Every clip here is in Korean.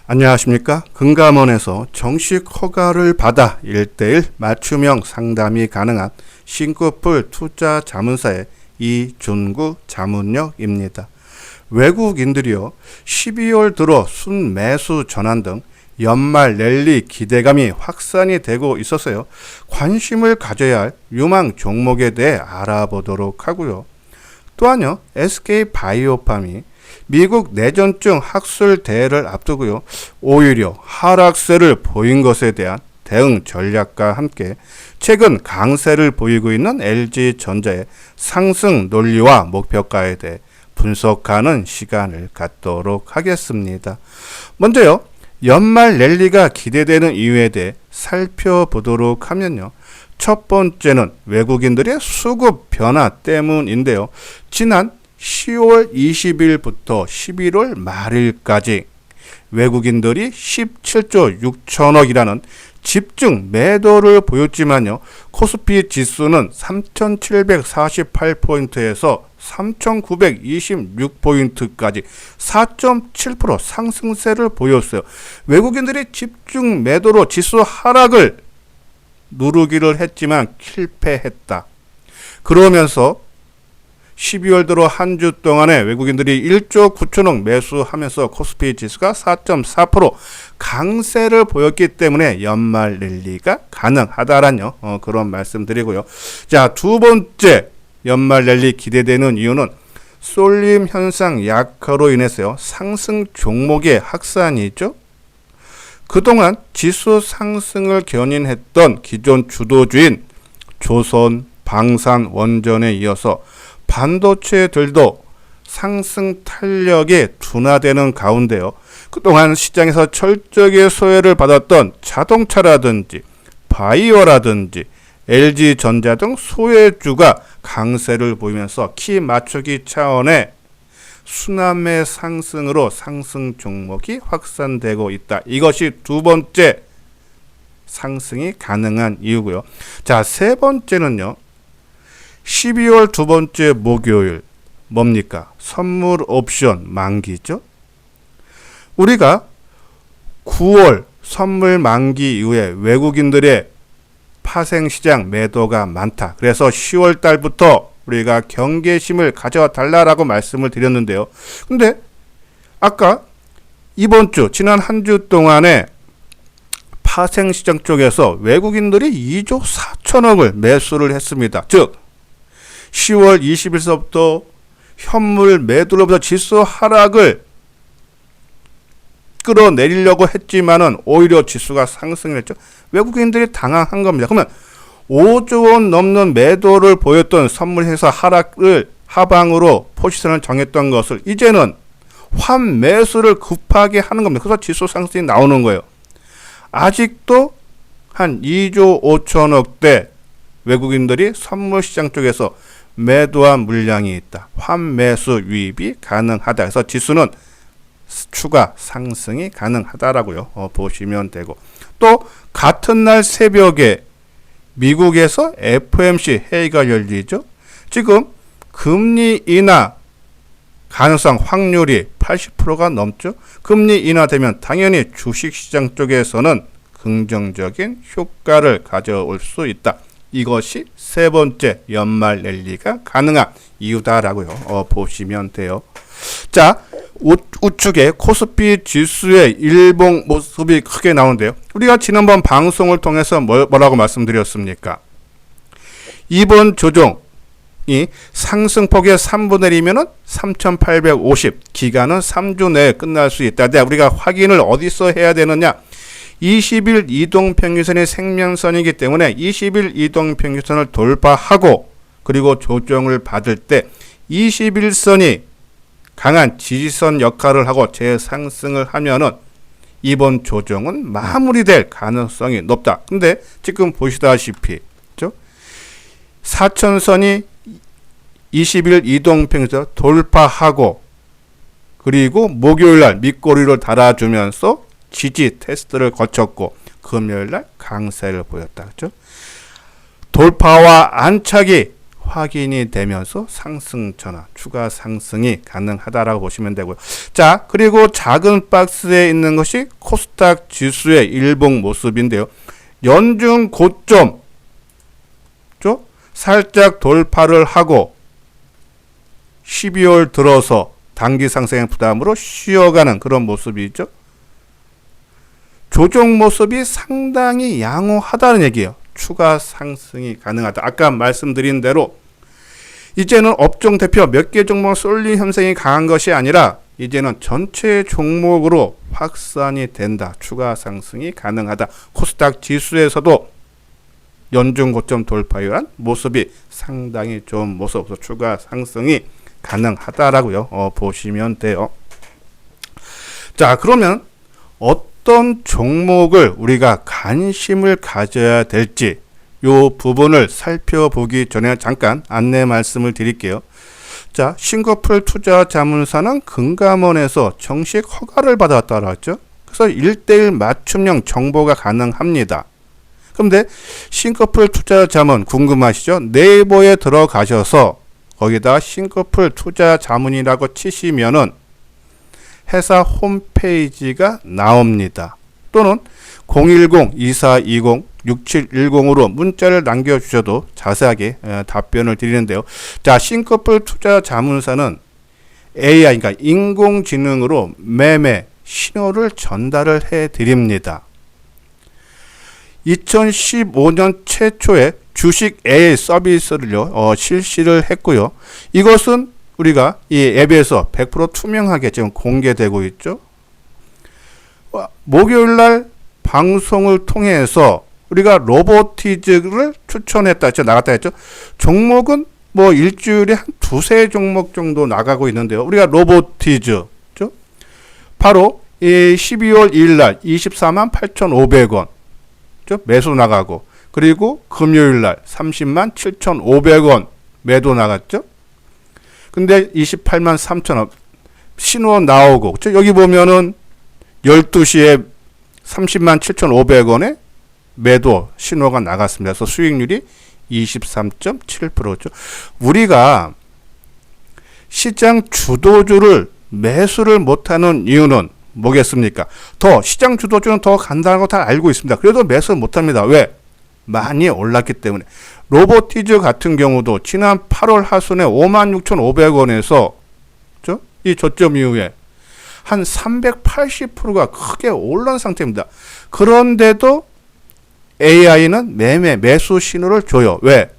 안녕하십니까. 금감원에서 정식 허가를 받아 1:1 맞춤형 상담이 가능한 싱크풀 투자 자문사의 이준구 자문역입니다. 외국인들이요 12월 들어 순매수 전환 등 연말 랠리 기대감이 확산이 되고 있어서요 관심을 가져야 할 유망 종목에 대해 알아보도록 하고요. 또한요 SK바이오팜이 미국 내전증 학술 대회를 앞두고요 오히려 하락세를 보인 것에 대한 대응 전략과 함께 최근 강세를 보이고 있는 LG전자의 상승 논리와 목표가에 대해 분석하는 시간을 갖도록 하겠습니다. 먼저요 연말 랠리가 기대되는 이유에 대해 살펴보도록 하면요. 첫 번째는 외국인들의 수급 변화 때문인데요. 지난 10월 20일부터 11월 말일까지 외국인들이 17조 6천억이라는 집중 매도를 보였지만요. 코스피 지수는 3,748포인트에서 3,926포인트까지 4.7% 상승세를 보였어요. 외국인들이 집중 매도로 지수 하락을 누르기를 했지만 실패했다. 그러면서 12월 들어 한 주 동안에 외국인들이 1조 9천억 매수하면서 코스피 지수가 4.4% 강세를 보였기 때문에 연말 랠리가 가능하다라는 그런 말씀드리고요. 자, 두 번째 연말 랠리 기대되는 이유는 쏠림 현상 약화로 인해서요 상승 종목의 확산이죠. 그동안 지수 상승을 견인했던 기존 주도주인 조선, 방산, 원전에 이어서 반도체들도 상승 탄력이 둔화되는 가운데요. 그동안 시장에서 철저하게 소외를 받았던 자동차라든지 바이오라든지 LG전자 등 소외주가 강세를 보이면서 키 맞추기 차원의 순환매 상승으로 상승 종목이 확산되고 있다. 이것이 두 번째 상승이 가능한 이유고요. 자, 세 번째는요. 12월 두 번째 목요일 뭡니까? 선물 옵션 만기죠. 우리가 9월 선물 만기 이후에 외국인들의 파생시장 매도가 많다. 그래서 10월 달부터 우리가 경계심을 가져달라고 말씀을 드렸는데요. 근데 아까 이번 주 지난 한 주 동안에 파생시장 쪽에서 외국인들이 2조 4천억을 매수를 했습니다. 즉 10월 20일서부터 현물 매도로부터 지수 하락을 끌어내리려고 했지만은 오히려 지수가 상승을 했죠. 외국인들이 당황한 겁니다. 그러면 5조 원 넘는 매도를 보였던 선물회사 하락을 하방으로 포지션을 정했던 것을 이제는 환매수를 급하게 하는 겁니다. 그래서 지수 상승이 나오는 거예요. 아직도 한 2조 5천억대 외국인들이 선물시장 쪽에서 매도한 물량이 있다. 환매수 유입이 가능하다. 그래서 지수는 추가 상승이 가능하다라고요. 보시면 되고 또 같은 날 새벽에 미국에서 FOMC 회의가 열리죠. 지금 금리 인하 가능성 확률이 80%가 넘죠. 금리 인하되면 당연히 주식시장 쪽에서는 긍정적인 효과를 가져올 수 있다. 이것이 세 번째 연말 랠리가 가능한 이유다라고요. 보시면 돼요. 자, 우측에 코스피 지수의 일봉 모습이 크게 나오는데요. 우리가 지난번 방송을 통해서 뭐라고 말씀드렸습니까? 이번 조정이 상승폭의 3분의 1이면 3,850, 기간은 3주 내에 끝날 수 있다. 우리가 확인을 어디서 해야 되느냐? 20일 이동평균선이 생명선이기 때문에 20일 이동평균선을 돌파하고 그리고 조정을 받을 때 21선이 강한 지지선 역할을 하고 재상승을 하면은 이번 조정은 마무리될 가능성이 높다. 근데 지금 보시다시피 4천선이 20일 이동평균선 돌파하고 그리고 목요일날 밑꼬리를 달아주면서 지지 테스트를 거쳤고 금요일날 강세를 보였다. 그렇죠? 돌파와 안착이 확인이 되면서 상승 전환, 추가 상승이 가능하다라고 보시면 되고요. 자, 그리고 작은 박스에 있는 것이 코스닥 지수의 일봉 모습인데요. 연중 고점 살짝 돌파를 하고 12월 들어서 단기 상승의 부담으로 쉬어가는 그런 모습이 있죠. 조정 모습이 상당히 양호하다는 얘기예요. 추가 상승이 가능하다. 아까 말씀드린 대로 이제는 업종 대표 몇 개 종목 쏠림 현상이 강한 것이 아니라 이제는 전체 종목으로 확산이 된다. 추가 상승이 가능하다. 코스닥 지수에서도 연중 고점 돌파율한 모습이 상당히 좋은 모습으로 추가 상승이 가능하다라고요. 보시면 돼요. 자, 그러면 어떤 종목을 우리가 관심을 가져야 될지 이 부분을 살펴보기 전에 잠깐 안내 말씀을 드릴게요. 자, 싱가포르 투자자문사는 금감원에서 정식 허가를 받았다고 했죠. 그래서 1:1 맞춤형 정보가 가능합니다. 그런데 싱가포르 투자자문 궁금하시죠? 네이버에 들어가셔서 거기다 싱가포르 투자자문이라고 치시면은 회사 홈페이지가 나옵니다. 또는 010-2420-6710으로 문자를 남겨주셔도 자세하게 답변을 드리는데요. 자, 싱가포르 투자자문사는 AI, 그러니까 인공지능으로 매매 신호를 전달을 해드립니다. 2015년 최초에 주식 AI 서비스를요, 실시를 했고요. 이것은 우리가 이 앱에서 100% 투명하게 지금 공개되고 있죠. 목요일 날 방송을 통해서 우리가 로보티즈를 추천했다 했죠. 나갔다 했죠. 종목은 뭐 일주일에 한 두세 종목 정도 나가고 있는데요. 우리가 로보티즈, 바로 이 12월 2일 날 24만 8,500원 매수 나가고, 그리고 금요일 날 30만 7,500원 매도 나갔죠. 근데 28만 3천원 신호 나오고, 그렇죠? 여기 보면은 12시에 30만 7,500원에 매도 신호가 나갔습니다. 그래서 수익률이 23.7%죠. 우리가 시장 주도주를 매수를 못하는 이유는 뭐겠습니까? 시장 주도주는 더 간다는 거 다 알고 있습니다. 그래도 매수 못합니다. 왜? 많이 올랐기 때문에. 로보티즈 같은 경우도 지난 8월 하순에 56,500원에서 이 저점 이후에 한 380%가 크게 올라온 상태입니다. 그런데도 AI는 매수 신호를 줘요. 왜?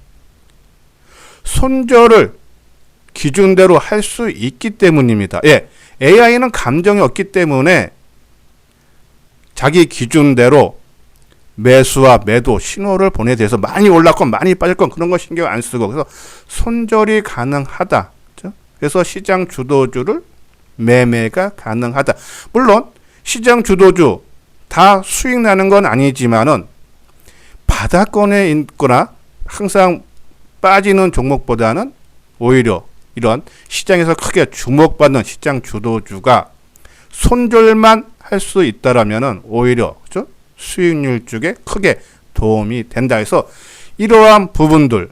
손절을 기준대로 할 수 있기 때문입니다. 예, AI는 감정이 없기 때문에 자기 기준대로 매수와 매도 신호를 보내대서 많이 올랐건 많이 빠졌건 그런 거 신경 안 쓰고, 그래서 손절이 가능하다. 그래서 시장 주도주를 매매가 가능하다. 물론 시장 주도주 다 수익 나는 건 아니지만은 바닥권에 있거나 항상 빠지는 종목보다는 오히려 이런 시장에서 크게 주목받는 시장 주도주가 손절만 할 수 있다라면은 오히려 수익률 쪽에 크게 도움이 된다 해서 이러한 부분들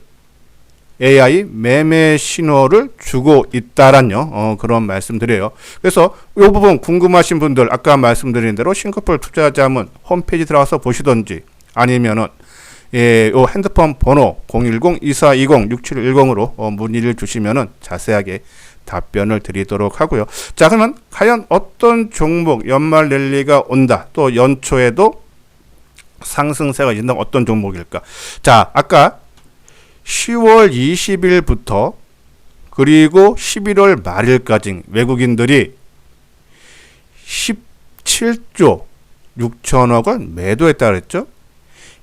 AI 매매 신호를 주고 있다란요. 그런 말씀드려요. 그래서 이 부분 궁금하신 분들 아까 말씀드린 대로 싱가포르 투자자문 홈페이지 들어가서 보시던지 아니면은 요 핸드폰 번호 010-2420-6710으로 문의를 주시면은 자세하게 답변을 드리도록 하고요. 자, 그러면 과연 어떤 종목 연말 랠리가 온다, 또 연초에도 상승세가 있는 어떤 종목일까? 자, 아까 10월 20일부터 그리고 11월 말일까지 외국인들이 17조 6천억을 매도했다 그랬죠?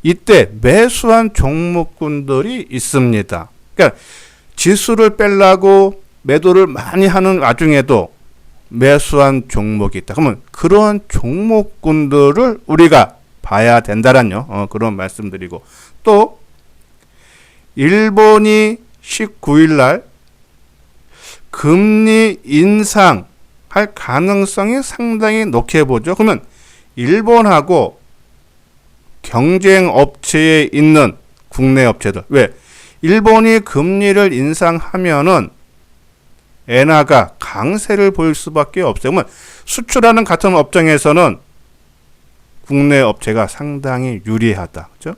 이때 매수한 종목군들이 있습니다. 그러니까 지수를 빼려고 매도를 많이 하는 와중에도 매수한 종목이 있다. 그러면 그런 종목군들을 우리가 봐야 된다란요. 그런 말씀드리고, 또 일본이 19일 날 금리 인상할 가능성이 상당히 높게 보죠. 그러면 일본하고 경쟁 업체에 있는 국내 업체들, 왜? 일본이 금리를 인상하면은 엔화가 강세를 보일 수밖에 없어요. 그러면 수출하는 같은 업종에서는 국내 업체가 상당히 유리하다. 그죠?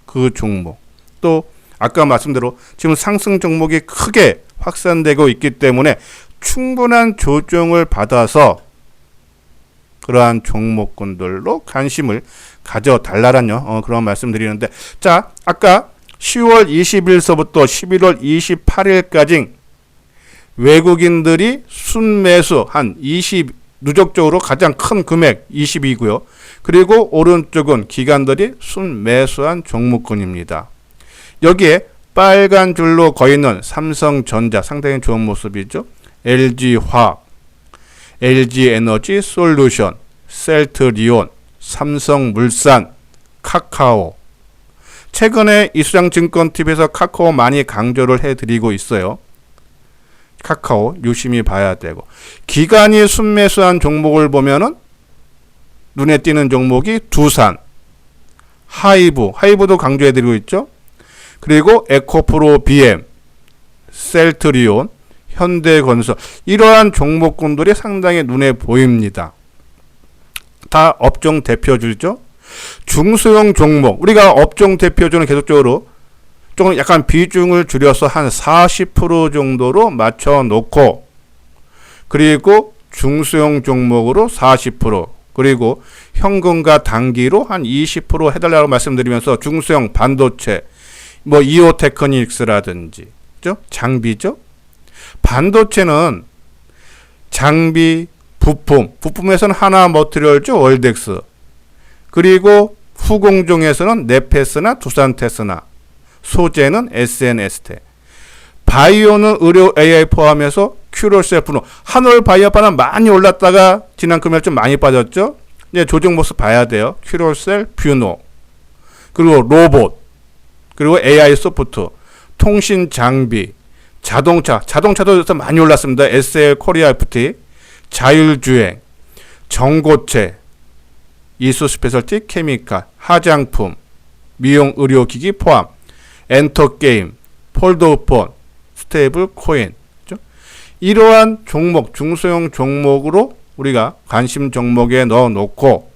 그 종목. 또 아까 말씀대로 지금 상승 종목이 크게 확산되고 있기 때문에 충분한 조정을 받아서 그러한 종목군들로 관심을 가져달라는 그런 말씀드리는데, 자, 아까 10월 20일서부터 11월 28일까지 외국인들이 순매수 한 20, 누적적으로 가장 큰 금액 20이고요. 그리고 오른쪽은 기관들이 순매수한 종목군입니다. 여기에 빨간 줄로 거있는 삼성전자 상당히 좋은 모습이죠. LG화학, LG에너지 솔루션, 셀트리온, 삼성물산, 카카오. 최근에 이수장증권TV에서 카카오 많이 강조를 해드리고 있어요. 카카오 유심히 봐야 되고, 기관이 순매수한 종목을 보면은 눈에 띄는 종목이 두산, 하이브도 강조해드리고 있죠. 그리고 에코프로 BM, 셀트리온, 현대건설, 이러한 종목군들이 상당히 눈에 보입니다. 다 업종 대표주죠. 중소형 종목, 우리가 업종 대표주는 계속적으로 조금 약간 비중을 줄여서 한 40% 정도로 맞춰 놓고, 그리고 중소형 종목으로 40%, 그리고 현금과 단기로 한 20% 해달라고 말씀드리면서 중소형 반도체, 뭐 이오테크닉스라든지, 그죠? 장비죠. 반도체는 장비, 부품에서는 하나머티리얼즈, 월덱스, 그리고 후공정에서는 네페스나 두산테스나, 소재는 SNS테, 바이오는 의료 AI 포함해서 큐럴셀프노, 한올바이오파는 많이 올랐다가 지난 금요일 좀 많이 빠졌죠. 이제 조정 모습 봐야 돼요. 큐럴셀, 뷰노, 그리고 로봇, 그리고 AI 소프트, 통신 장비, 자동차도 많이 올랐습니다. SL 코리아 FT, 자율주행, 전고체, 이수 스페셜티 케미칼, 화장품, 미용 의료기기 포함, 엔터게임, 폴더폰, 스테이블 코인. 그렇죠? 이러한 종목, 중소형 종목으로 우리가 관심 종목에 넣어 놓고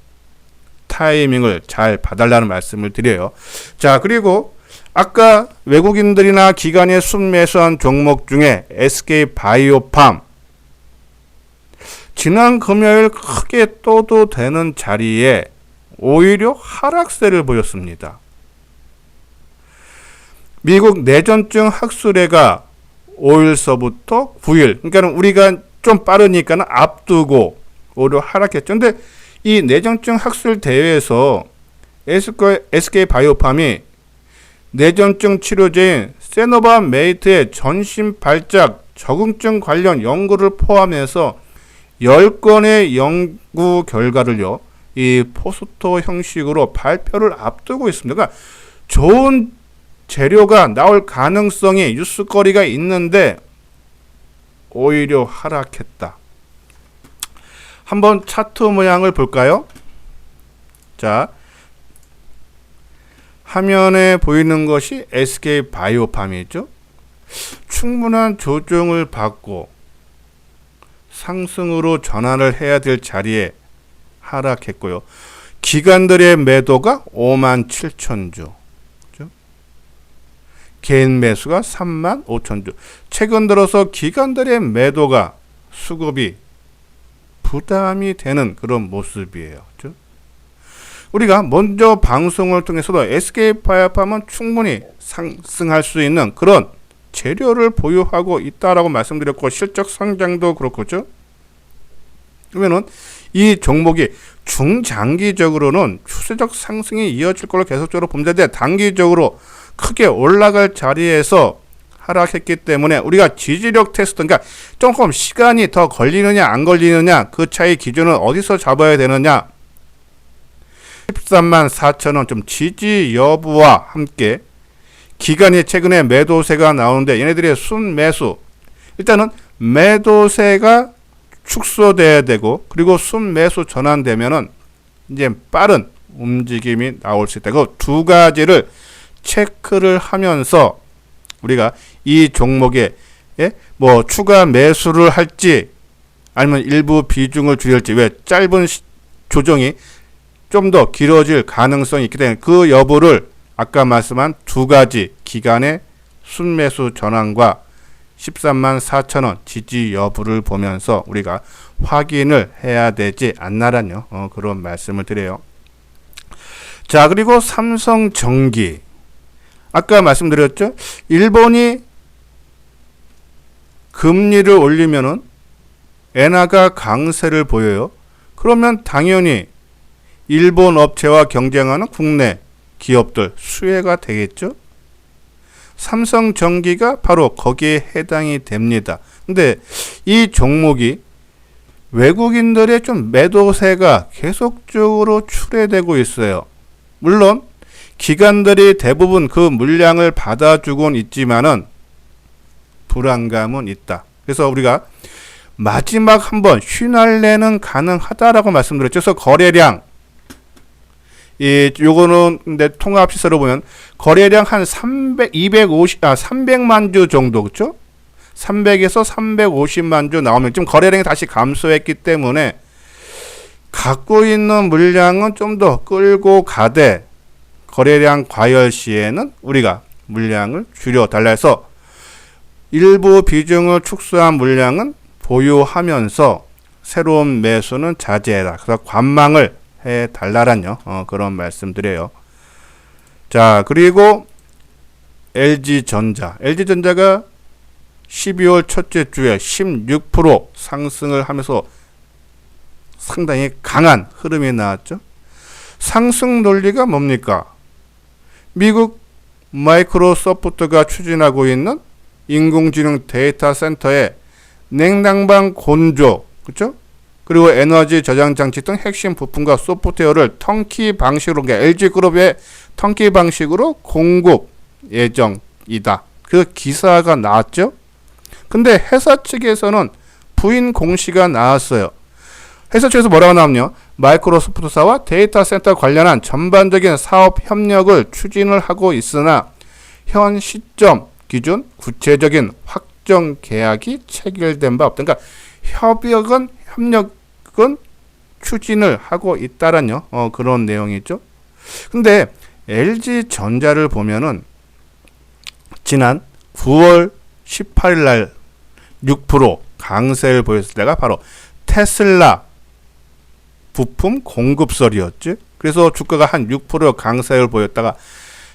타이밍을 잘 봐달라는 말씀을 드려요. 자, 그리고 아까 외국인들이나 기관이 순매수한 종목 중에 SK바이오팜, 지난 금요일 크게 떠도 되는 자리에 오히려 하락세를 보였습니다. 미국 내전증 학술회가 5일서부터 9일, 그러니까 우리가 좀 빠르니까 앞두고 오히려 하락했죠. 근데 이 내전증 학술 대회에서 SK바이오팜이 내전증 치료제인 세노바메이트의 전신 발작 적응증 관련 연구를 포함해서 10건의 연구 결과를요, 이 포스터 형식으로 발표를 앞두고 있습니다. 그러니까 좋은 재료가 나올 가능성이, 뉴스거리가 있는데 오히려 하락했다. 한번 차트 모양을 볼까요? 자, 화면에 보이는 것이 SK바이오팜이죠. 충분한 조정을 받고 상승으로 전환을 해야 될 자리에 하락했고요. 기관들의 매도가 57,000주, 그렇죠? 개인 매수가 35,000주. 최근 들어서 기관들의 매도가, 수급이 부담이 되는 그런 모습이에요. 그렇죠? 우리가 먼저 방송을 통해서도 SK바이오팜은 충분히 상승할 수 있는 그런 재료를 보유하고 있다라고 말씀드렸고, 실적 성장도 그렇고죠. 그러면은 이 종목이 중장기적으로는 추세적 상승이 이어질 걸로 계속적으로 봅니다. 단기적으로 크게 올라갈 자리에서 하락했기 때문에 우리가 지지력 테스트, 그러니까 조금 시간이 더 걸리느냐 안 걸리느냐, 그 차이 기준은 어디서 잡아야 되느냐, 134,000원 좀 지지 여부와 함께 기간이 최근에 매도세가 나오는데 얘네들의 순매수, 일단은 매도세가 축소돼야 되고, 그리고 순매수 전환되면은 이제 빠른 움직임이 나올 수 있다. 그 두 가지를 체크를 하면서 우리가 이 종목에 뭐 추가 매수를 할지 아니면 일부 비중을 줄일지, 왜 짧은 조정이 좀 더 길어질 가능성이 있기 때문에 그 여부를 아까 말씀한 두 가지 기간의 순매수 전환과 13만 4천원 지지 여부를 보면서 우리가 확인을 해야 되지 않나라뇨. 그런 말씀을 드려요. 자, 그리고 삼성전기. 아까 말씀드렸죠. 일본이 금리를 올리면은 엔화가 강세를 보여요. 그러면 당연히 일본 업체와 경쟁하는 국내 기업들 수혜가 되겠죠. 삼성전기가 바로 거기에 해당이 됩니다. 근데 이 종목이 외국인들의 좀 매도세가 계속적으로 출회되고 있어요. 물론 기관들이 대부분 그 물량을 받아주곤 있지만은 불안감은 있다. 그래서 우리가 마지막 한번 휘날래는 가능하다라고 말씀드렸죠. 그래서 거래량, 요거는 근데 통합 시세로 보면 거래량 한 300만 주 정도, 그렇죠? 300에서 350만 주 나오면 좀 거래량이 다시 감소했기 때문에 갖고 있는 물량은 좀 더 끌고 가되 거래량 과열 시에는 우리가 물량을 줄여 달라 해서 일부 비중을 축소한 물량은 보유하면서 새로운 매수는 자제해라. 그래서 관망을 해 달라란요. 그런 말씀드려요. 자, 그리고 LG전자. LG전자가 12월 첫째 주에 16% 상승을 하면서 상당히 강한 흐름이 나왔죠. 상승 논리가 뭡니까? 미국 마이크로소프트가 추진하고 있는 인공지능 데이터 센터의 냉난방 건조, 그렇죠? 그리고 에너지 저장 장치 등 핵심 부품과 소프트웨어를 턴키 방식으로, 그러니까 LG그룹의 턴키 방식으로 공급 예정이다. 그 기사가 나왔죠. 근데 회사 측에서는 부인 공시가 나왔어요. 회사 측에서 뭐라고 나왔냐? 마이크로소프트사와 데이터 센터 관련한 전반적인 사업 협력을 추진을 하고 있으나 현 시점 기준 구체적인 확정 계약이 체결된 바 없다. 그러니까 협력은 추진을 하고 있다라뇨. 그런 내용이죠. 근데 LG전자를 보면은 지난 9월 18일 날 6% 강세를 보였을 때가 바로 테슬라 부품 공급설이었지. 그래서 주가가 한 6% 강세를 보였다가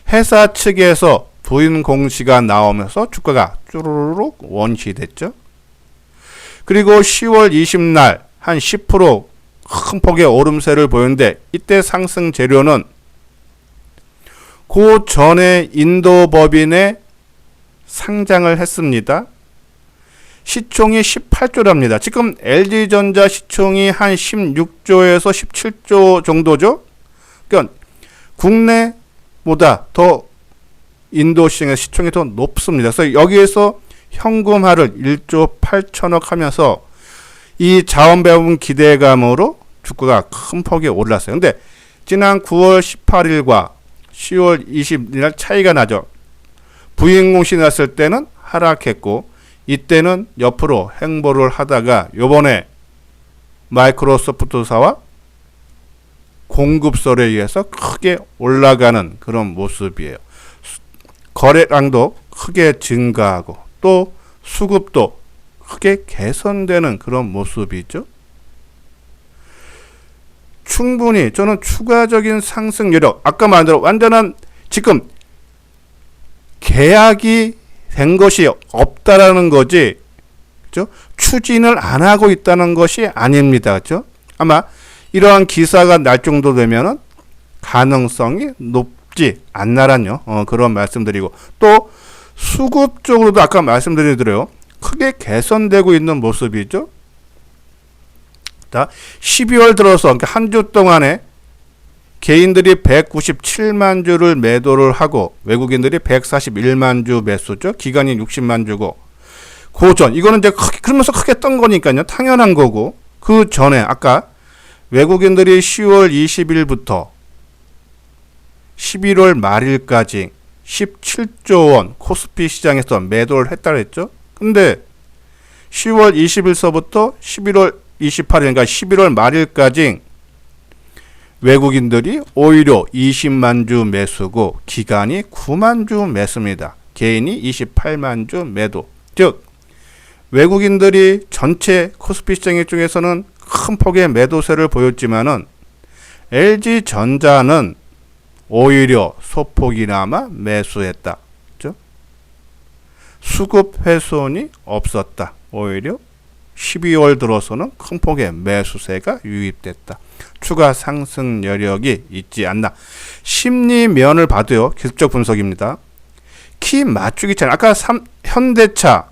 회사 측에서 부인 공시가 나오면서 주가가 쭈루룩 원시됐죠. 그리고 10월 20날 한 10% 큰 폭의 오름세를 보였는데 이때 상승 재료는 그 전에 인도 법인에 상장을 했습니다. 시총이 18조랍니다. 지금 LG전자 시총이 한 16조에서 17조 정도죠. 그러니까 국내보다 더 인도 시장의 시총이 더 높습니다. 그래서 여기에서 현금화를 1조 8천억 하면서 이 자원 배분 기대감으로 주가가 큰 폭이 올랐어요. 근데 지난 9월 18일과 10월 20일 차이가 나죠. 부인 공시 났을 때는 하락했고 이때는 옆으로 행보를 하다가 요번에 마이크로소프트사와 공급설에 의해서 크게 올라가는 그런 모습이에요. 거래량도 크게 증가하고 또 수급도 크게 개선되는 그런 모습이죠. 충분히 저는 추가적인 상승 여력, 아까 말한 대로 완전한 지금 계약이 된 것이 없다라는 거지, 그죠? 추진을 안 하고 있다는 것이 아닙니다, 그죠? 아마 이러한 기사가 날 정도 되면은 가능성이 높지 않나란요. 그런 말씀드리고 또 수급 쪽으로도 아까 말씀드리더래요. 크게 개선되고 있는 모습이죠. 12월 들어서 그러니까 한 주 동안에 개인들이 197만 주를 매도를 하고 외국인들이 141만 주 매수죠. 기간이 60만 주고 고전 이거는 이제 그러면서 크게 떤 거니까요. 당연한 거고 그 전에 아까 외국인들이 10월 20일부터 11월 말일까지 17조 원 코스피 시장에서 매도를 했다 그랬죠. 근데 10월 20일서부터 11월 28일, 그러니까 11월 말일까지 외국인들이 오히려 20만 주 매수고 기관이 9만 주 매수입니다. 개인이 28만 주 매도. 즉 외국인들이 전체 코스피 시장 중에서는 큰 폭의 매도세를 보였지만은 LG전자는 오히려 소폭이나마 매수했다. 그렇죠? 수급 훼손이 없었다. 오히려 12월 들어서는 큰 폭의 매수세가 유입됐다. 추가 상승 여력이 있지 않나. 심리면을 봐도요. 기술적 분석입니다. 키 맞추기 차이. 아까 현대차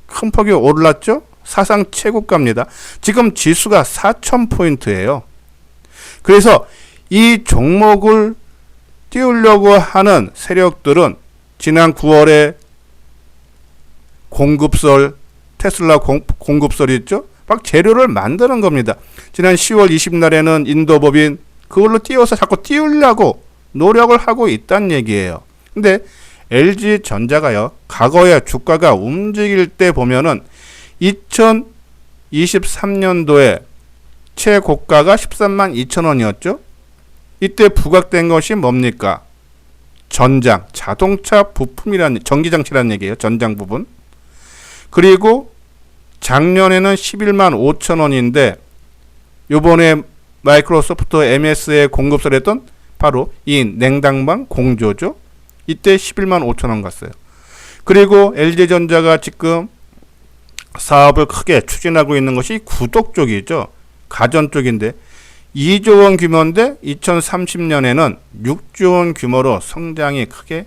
큰 폭이 올랐죠? 사상 최고가입니다. 지금 지수가 4,000포인트예요. 그래서 이 종목을 띄우려고 하는 세력들은 지난 9월에 공급설, 테슬라 공급설이 있죠? 막 재료를 만드는 겁니다. 지난 10월 20날에는 인도법인 그걸로 띄워서 자꾸 띄우려고 노력을 하고 있다는 얘기예요. 근데 LG전자가요, 과거에 주가가 움직일 때 보면은 2023년도에 최고가가 13만 2천 원이었죠? 이때 부각된 것이 뭡니까? 전장, 자동차 부품이라는, 전기장치라는 얘기예요. 전장 부분. 그리고 작년에는 11만 5천 원인데 요번에 마이크로소프트 MS에 공급설 했던 바로 이 냉당방 공조죠. 이때 11만 5천 원 갔어요. 그리고 LG전자가 지금 사업을 크게 추진하고 있는 것이 구독 쪽이죠. 가전 쪽인데 2조 원 규모인데 2030년에는 6조 원 규모로 성장이 크게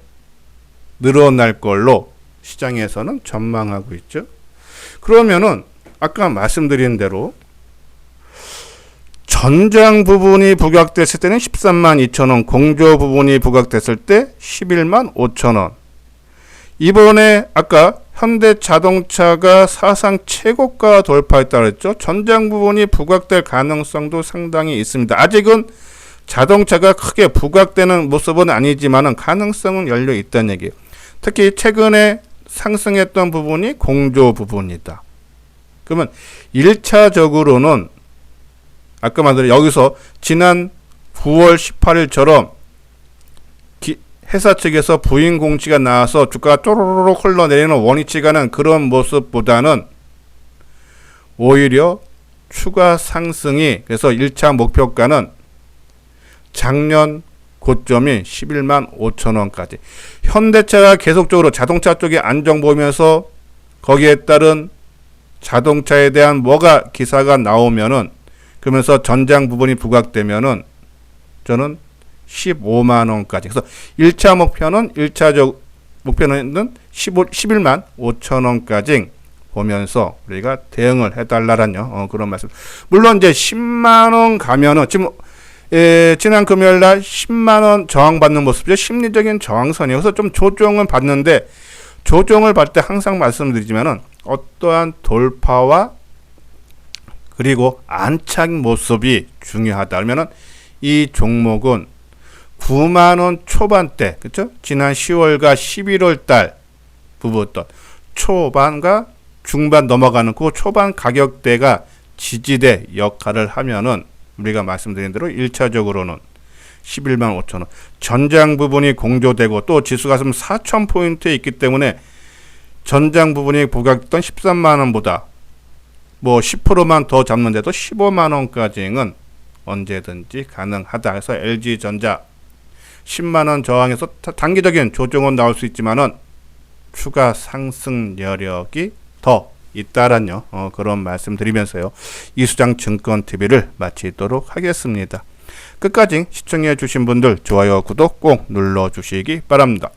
늘어날 걸로 시장에서는 전망하고 있죠. 그러면은 아까 말씀드린 대로 전장 부분이 부각됐을 때는 13만 2천 원, 공조 부분이 부각됐을 때 11만 5천 원. 이번에 아까 현대자동차가 사상 최고가 돌파했다 그랬죠. 전장 부분이 부각될 가능성도 상당히 있습니다. 아직은 자동차가 크게 부각되는 모습은 아니지만 가능성은 열려 있다는 얘기예요. 특히 최근에 상승했던 부분이 공조 부분이다. 그러면 1차적으로는 아까 말한 여기서 지난 9월 18일처럼 회사 측에서 부인 공지가 나와서 주가가 쪼르륵 흘러내리는 원위치 가는 그런 모습보다는 오히려 추가 상승이, 그래서 1차 목표가는 작년 고점인 11만 5천 원까지. 현대차가 계속적으로 자동차 쪽에 안정 보이면서 거기에 따른 자동차에 대한 뭐가 기사가 나오면은, 그러면서 전장 부분이 부각되면은 저는 15만 원까지. 그래서 1차 목표는 1차적 목표는 11만 5천 원까지 보면서 우리가 대응을 해달라라는 그런 말씀. 물론 이제 10만 원 가면은 지금 지난 금요일 날 10만 원 저항받는 모습이죠. 심리적인 저항선이에요. 그래서 좀 조정은 받는데, 조정을 받을 때 항상 말씀드리지만은 어떠한 돌파와 그리고 안착 모습이 중요하다. 그러면은 이 종목은 9만 원 초반대, 그렇죠? 지난 10월과 11월 달 부부었던 초반과 중반 넘어가는 그 초반 가격대가 지지대 역할을 하면은 우리가 말씀드린 대로 1차적으로는 11만 5천 원. 전장 부분이 공조되고 또 지수가 4,000포인트에 있기 때문에 전장 부분이 부각됐던 13만 원보다 뭐 10%만 더 잡는데도 15만 원까지는 언제든지 가능하다. 그래서 LG전자 10만 원 저항에서 단기적인 조정은 나올 수 있지만은 추가 상승 여력이 더 있다라는 그런 말씀 드리면서요. 이수장 증권TV를 마치도록 하겠습니다. 끝까지 시청해 주신 분들 좋아요, 구독 꼭 눌러 주시기 바랍니다.